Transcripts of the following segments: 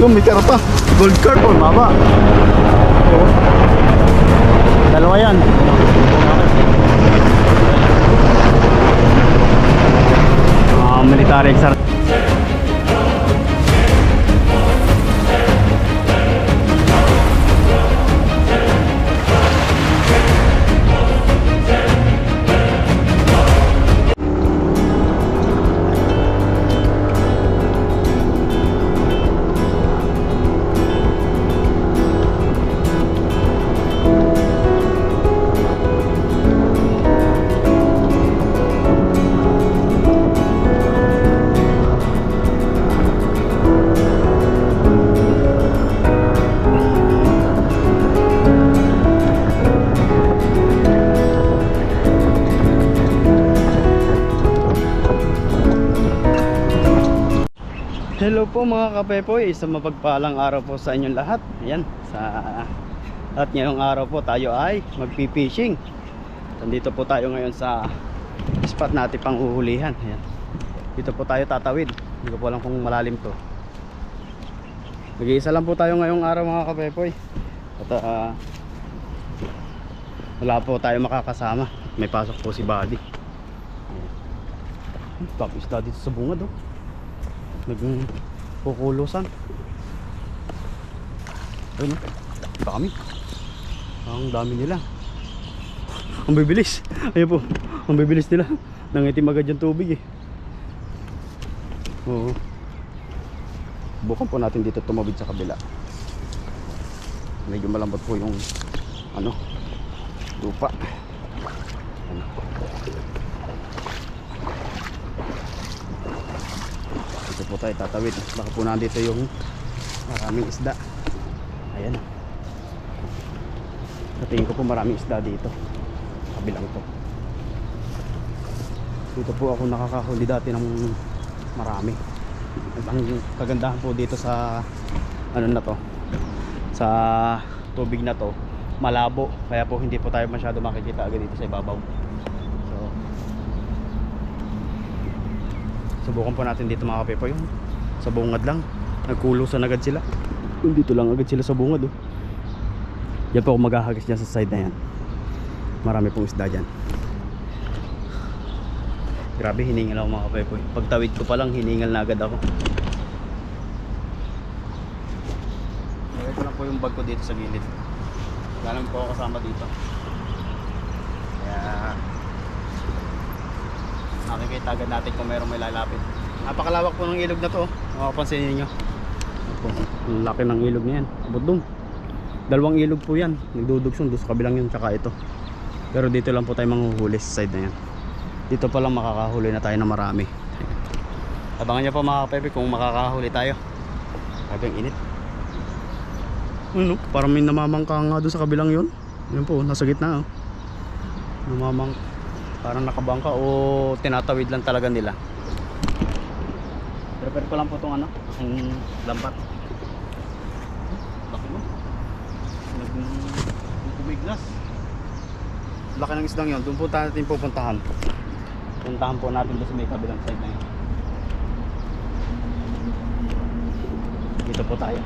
Doon may tira pa. Gold carp o maba. Dalawa yan. Military exercise. Hello po mga kapepoy, isang mapagpalang araw po sa inyong lahat. Ayan, at ngayong araw po tayo ay magpipishing. Nandito po tayo ngayon sa spot natin pang uhulihan. Ayan. Dito po tayo tatawid. Hindi ko po alam kung malalim to. Mag-iisa lang po tayo ngayong araw mga kapepoy. At wala po tayo makakasama. May pasok po si Buddy. Tapos dito sa bungad oh. Naging kukulusan. Ayun o, dami. Ang dami nila. Ang bibilis. Ayun po, ang bibilis nila. Nangitim agad yung tubig eh. Oo. Bukan po natin dito tumawid sa kabila. Medyo malambot po yung lupa. Dito po tayo tatawid. Baka po nandito yung maraming isda. Ayan. Natingin ko po maraming isda dito. Kabilang to. Dito po ako nakakahuli dati ng marami. Ang kagandahan po dito sa na to, sa tubig na to, malabo. Kaya po hindi po tayo masyado makikita agad dito sa ibabaw. Subukan po natin dito mga kapepoy. Sa bungad lang, nagkulusan agad sila. Dito lang agad sila sa bungad oh. Yan po ako maghahagis dyan sa side na yan. Marami pong isda dyan. Grabe, hiningal ako mga kapepoy. Pagtawid ko pa lang, hiningal na agad ako. Lagay ko lang po yung bag ko dito sa gilid. Wala naman po ako kasama dito. Kaya makikita agad natin kung mayroong may lalapit. Napakalawak po ng ilog na to. Makapansin niyo. Ang laki ng ilog na yan. Abot doon. Dalawang ilog po yan. Nagdudugsong doon sa kabilang yun tsaka ito. Pero dito lang po tayo manghuhuli sa side na yan. Dito pa lang makakahuli na tayo na marami. Abangan nyo po mga kapepe kung makakahuli tayo. Grabe ang init. Ano? Parang may namamangka nga doon sa kabilang yun. Yun po, nasa gitna oh. Parang nakabangka o tinatawid lang talaga nila. Prepare ko lang po itong ang lambat. Laki mo. Nagkumiglas. Laki ng isdang yun. Doon po natin pupuntahan. Puntahan po natin doon sa may kabilang side na yun. Dito po tayo.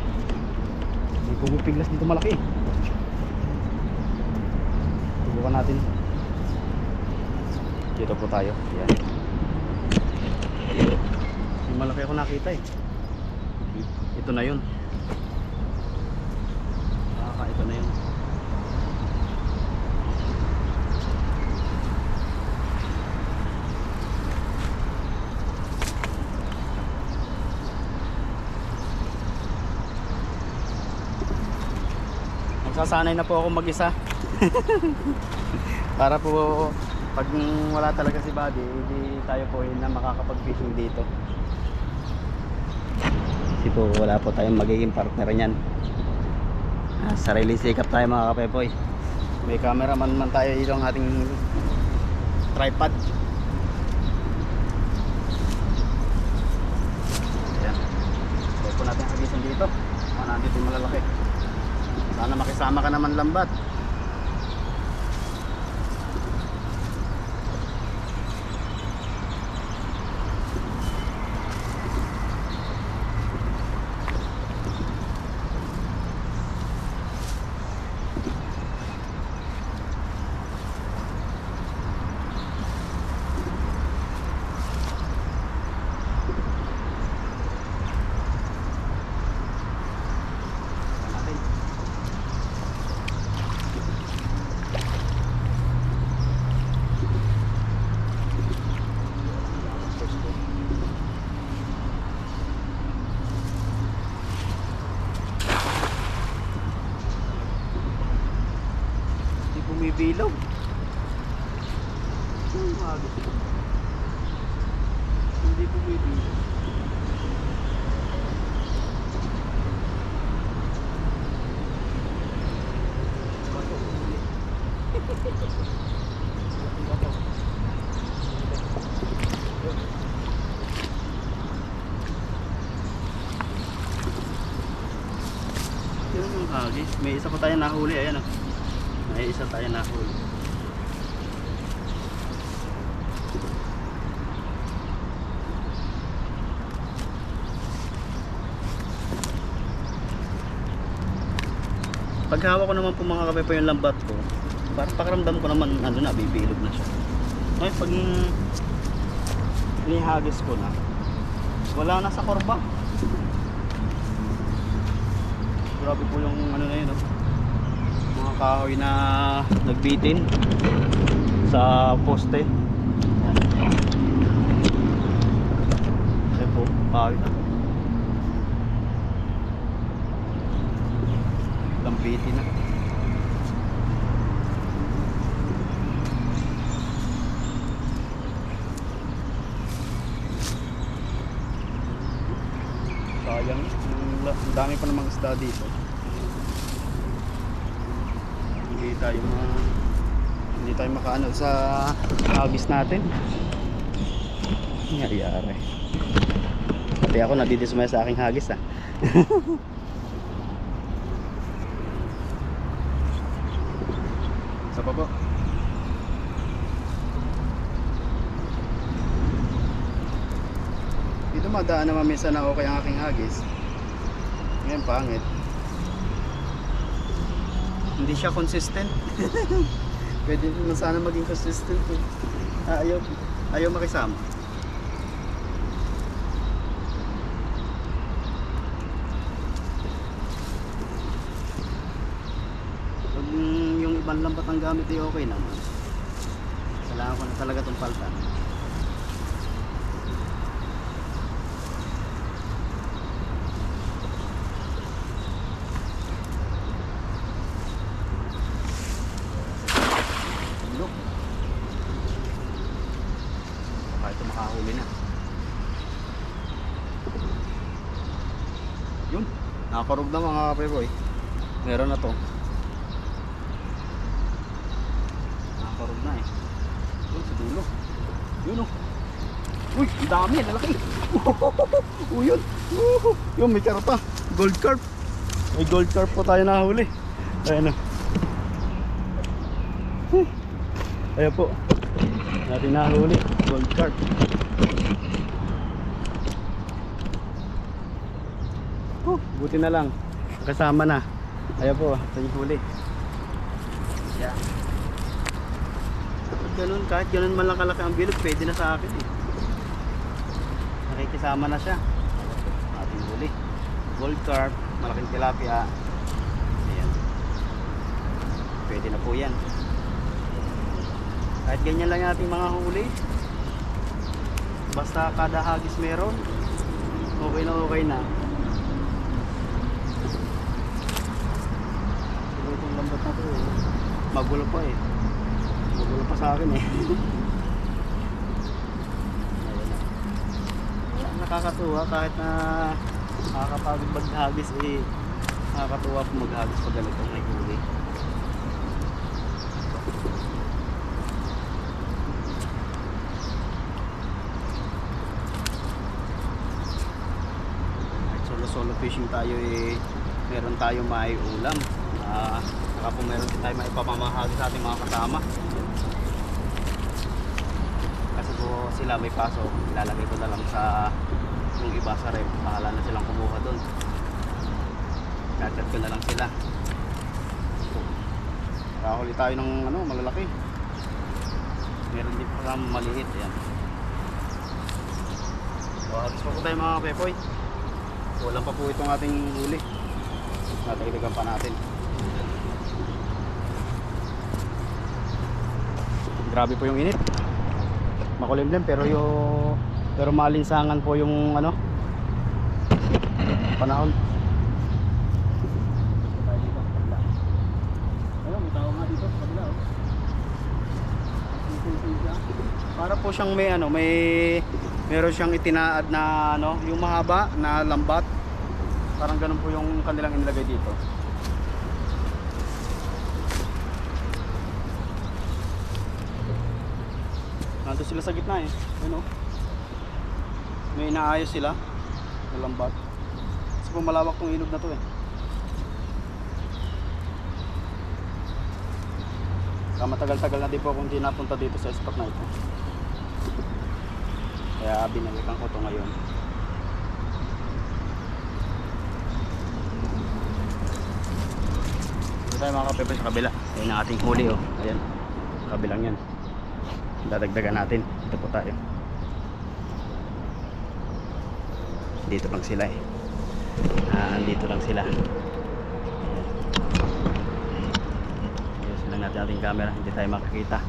May pumipiglas dito malaki. Subukan natin. Dito po tayo. Yan. Yung malaki ako nakita eh. Ito na yun. Ito na yun. Magsasanay na po ako mag-isa. Para po pag wala talaga si Buddy, hindi tayo po na makakapag-fishing dito. Kasi po wala po tayong magiging partner niyan. Sarili sikap tayo mga kapepoy. May cameraman man tayo dito ang ating tripod. Ayan. Pwede po natin hagisan dito. Nandito yung malalaki. Sana makisama ka naman lambat. bumibilog. Hagis. Hindi bumibilog. Yun yung hagis. May isa pa tayo nahuli. Ayan o. May isa tayo nahuli. Pag hawak ko naman po mga kape po yung lambat ko, parang pakiramdam ko naman ano na, bibilog na siya. Ngayon pag nihagis ko na, wala na sa korba. Grabe po yung ano na yun, mga kahoy na nagbitin sa poste. Kasi po, kahoy na lambitin na. Sayang, ang dami pa namang isda dito. Hindi tayo makaano sa hagis natin. Nangyayari. Pati ako nadidismaya sa aking hagis Isa pa po. Dito madaan naman minsan na okay ang aking hagis. Ngayon pangit. Hindi siya consistent. Pwede naman sana maging consistent. Ayaw makisama. Pag yung ibang lambat ang gamit ay okay naman. Kailangan ko na talaga itong paltan. Ito makahuli na. Yun, nakakarog na mga kapeboy. Meron na to. Nakakarog na Yun, sa dulo. Yun Uy, ang dami, lalaki. Yun. Yun, may karpa. Gold carp. May gold carp po tayo nahuli. Ayan Ayan po. Natin nahuli. Gold carp. Buti na lang kasama na. Ayan po, sa huli. Yeah. Kahit ganun man lang kalaki ang bilog, pwede na sa akin nakikisama na siya. Ating huli. Gold carp, malaking tilapia. Ayan. Pwede na po yan. Kahit ganyan lang yung ating mga huli, basta kada hagis meron, okay na siguro itong lambat na to magulo pa magulo pa sa akin nakakatuwa kahit na nakakapagod maghagis nakakatuwa kung maghagis pag ganito may huli. Solo fishing tayo meron tayo may ulam. Saka po meron din tayo maipapamahagi sa ating mga kasama. Kasi po sila may pasok, ilalagay ko na lang sa yung iba sa rep. Bahala na silang kumuha doon. Chat ko na lang sila. Nakahuli tayo ng malalaki. Meron din pa maliit yan. So, habis pa po tayo mga pepoy. Walang pa po itong ating huli. Natagdagan pa natin. Grabe po yung init. Makulimlim pero malinsangan po yung panahon. Ayun, may tao nga dito sa kabila Para po siyang may ano, meron siyang itinaad na ano, yung mahaba na lambat. Parang ganun po yung kanilang inilagay dito. Nandito sila sa gitna eh. Ayun oh. May inaayos sila na lambat. Kasi po malawak tong ilog na to eh. Matagal-tagal na din po kung hindi napunta dito sa spot na ito. Kaya binalikan ko to ngayon. Dito tayo mga kapepe sa kabila. Ayan ang ating huli oh. Ayan. Kabilang yan. Dadagdagan natin. Dito po tayo. Dito lang sila eh. Dito lang sila. Ayusin lang natin ating camera. Hindi tayo makakita.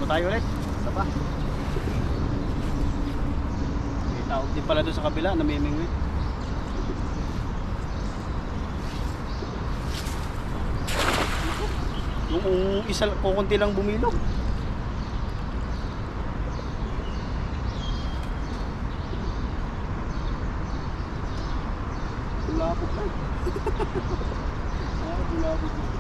Tayo ulit. Isa pa. May tao din pala doon sa kabila, namimingwit. Yung isa kukunti lang bumilog. Bulabog lang. Bulabog lang.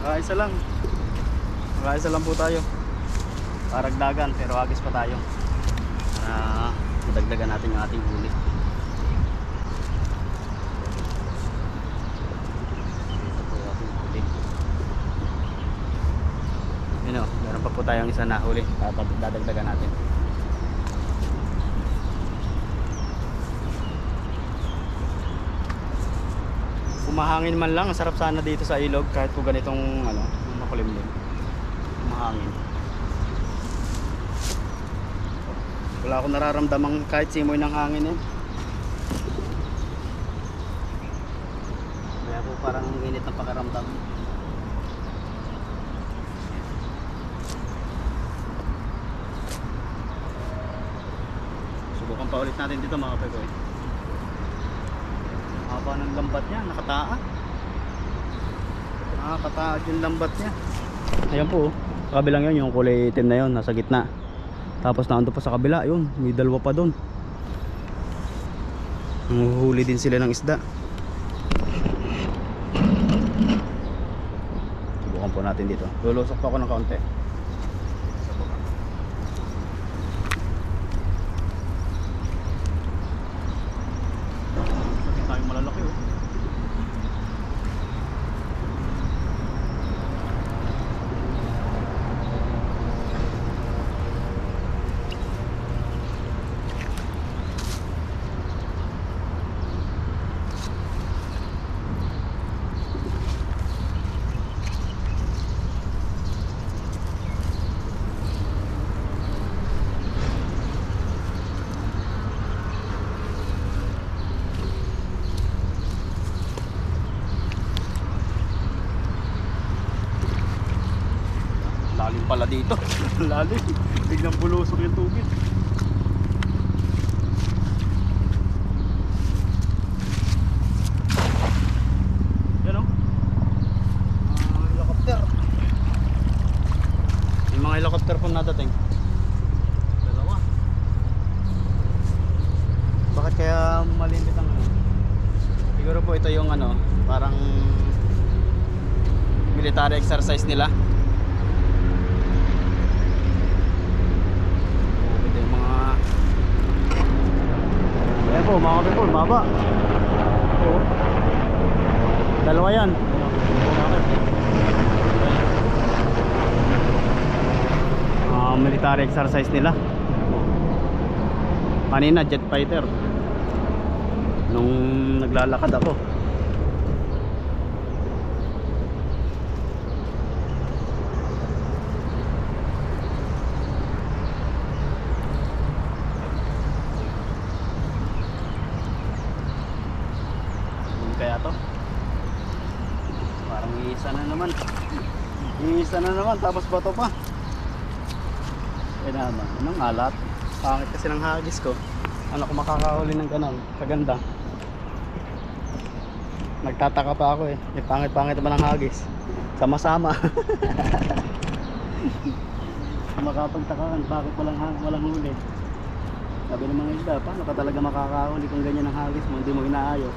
Nakaisa lang. Nakaisa lang po tayo. Paragdagan pero agis pa tayo. Para madagdagan natin yung ating huli. Ito po yung ating huli. Yun o, meron pa po tayong isa na huli. Dadagdagan natin. Mahangin man lang, ang sarap sana dito sa ilog kahit po ganitong ano, makulimlim. Mahangin. Wala akong nararamdamang kahit simoy ng hangin eh. Kaya po parang init ng pakiramdam. Subukan pa ulit natin dito mga kapegoy. Haba ng lambat niya, nakataas. Nakakataas yung lambat niya. Ayan po, sa kabilang yun, yung kulay itim na yun, nasa gitna. Tapos naando pa sa kabila, yun, may dalawa pa doon. Nanguhuli din sila ng isda. Subukan po natin dito. Lulusok po ako ng kaunti. Malalaki oh. Lalim pala dito. Lalim. Biglang bulusok yung tubig. Yan o. Helicopter. Yung mga helicopter po nadating. Dalawa. Bakit kaya malilit ang ano? Siguro po ito yung ano, parang military exercise nila. Ayan po mga kapitol, baba. Dalawa yan. Military exercise nila. Kanina jet fighter. Nung naglalakad ako. kaya to? Parang iisa na naman. Iisa na naman, tapos bato pa. Eh naman, anong alat? Pangit kasi ng hagis ko. Ano ko makakahuli ng ganon, kaganda. Nagtataka pa ako eh. May pangit-pangit naman ang hagis. Sama-sama. Makapagtakaan, bakit walang huli? Sabi ng mga isda, paano ka talaga makakahuli kung ganyan ang hagis mo, hindi mo inaayos?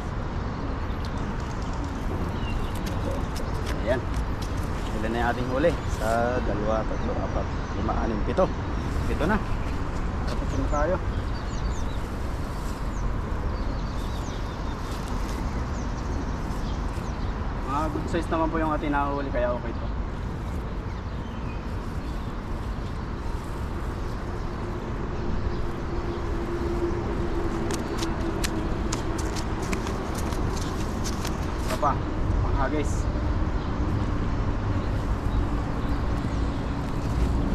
Ayan. Ilan na yung ating huli? Sa 2, 3, 4, 5, 6, 7. 7 na. Tapos na tayo. Mga good size naman po yung ating nahuli, kaya okay to. Ito pa, panghagis.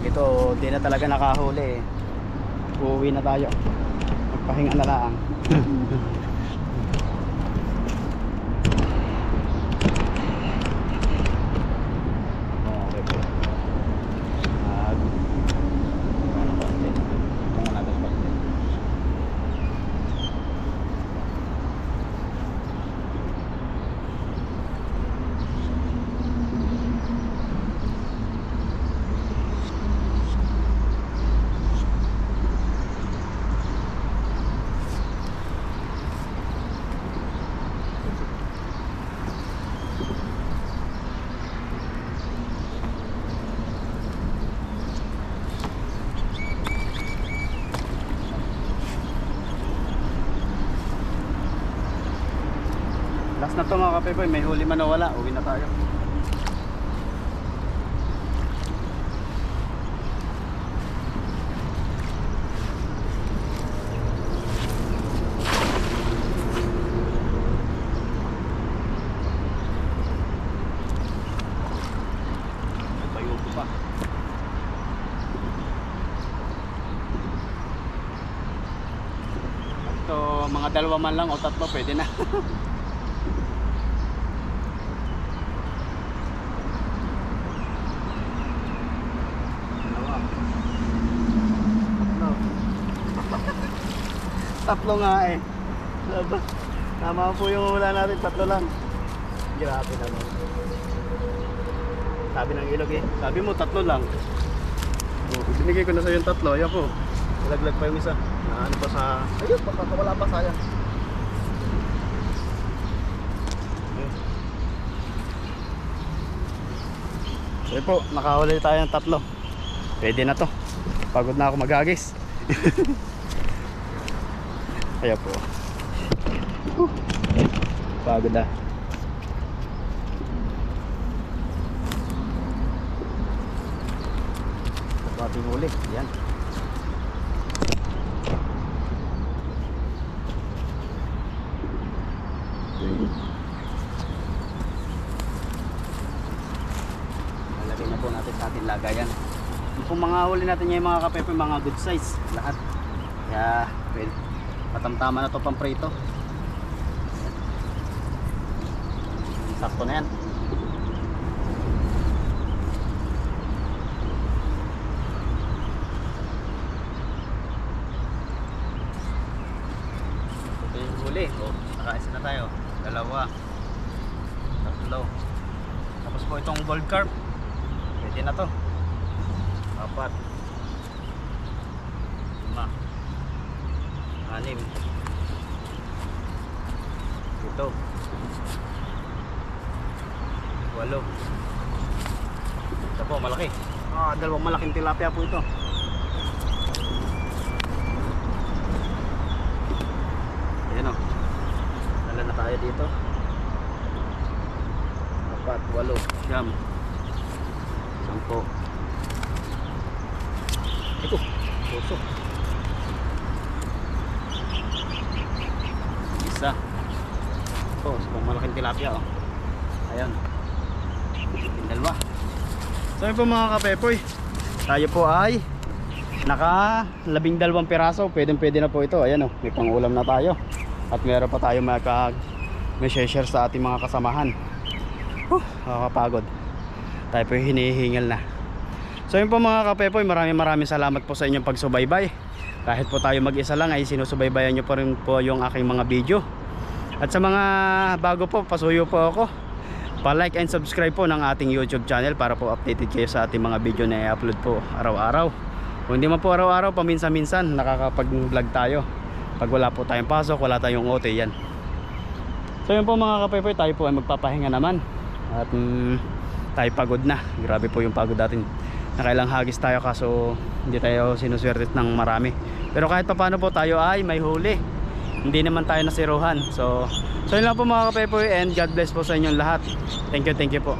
Ito, di na talaga nakahuli eh. Uuwi na tayo. Magpahinga na lang. Okay po. Last na to mga kapepoy, may huli man na wala, uwi na tayo. Tayo ko pa. Ito, mga 2 man lang o 3 pwede na. Tatlo nga eh. Tama po yung hula natin, 3 lang. Grabe naman. Sabi ng ilog eh. Sabi mo 3 lang. Oh, binigay ko na sa yung 3. Ayan po. Nalaglag pa yung isa. Ano pa sa... Ayun, wala pa sayang. Ayun po, nakahuli tayo ng 3. Pwede na to. Pagod na ako maghagis. Ayan po. Pagod na. Ito ating huli. Yan. Lalagay na po natin sa ating lagayan. Kung mga huli natin yung mga kapepe, mga good size. Lahat. Kaya, well, matamtama na to pang prito. Sakto na yan. Ito yung huli. Nakaisa na tayo. 2, 3. Tapos po itong gold carp. Pwede na to. 4, 5, 6, 7, 8. Ito po, malaki. 2 malaking tilapia po ito. Ayan o. Dala na tayo dito. 4, 8, 9, 10. Ito, puso. Isa. Ito, isang malaking tilapia oh. Ayan. Yung 2. So yun po mga kapepoy, tayo po ay naka 12 piraso. Pwede na po ito. Ayan oh, may pangulam na tayo. At meron pa tayo may share sa ating mga kasamahan. Nakakapagod. Tayo po hinihingal na. So yun po mga kapepoy, maraming salamat po sa inyong pagsubaybay. Kahit po tayo mag-isa lang ay sinusubaybayan nyo pa rin po yung aking mga video. At sa mga bago po, pasuyo po ako, pa-like and subscribe po ng ating YouTube channel para po updated kayo sa ating mga video na i-upload po araw-araw. Kung hindi man po araw-araw, paminsan-minsan nakakapag-vlog tayo. Pag wala po tayong pasok, wala tayong OT, yan. So yun po mga kapepoy, tayo po ay magpapahinga naman. At tayo pagod na. Grabe po yung pagod natin. Nakailang hagis tayo kaso hindi tayo sinuswerte ng marami. Pero kahit pa paano po tayo ay may huli. Hindi naman tayo nasiruhan. So yun lang po mga kapepoy, and God bless po sa inyong lahat. Thank you po.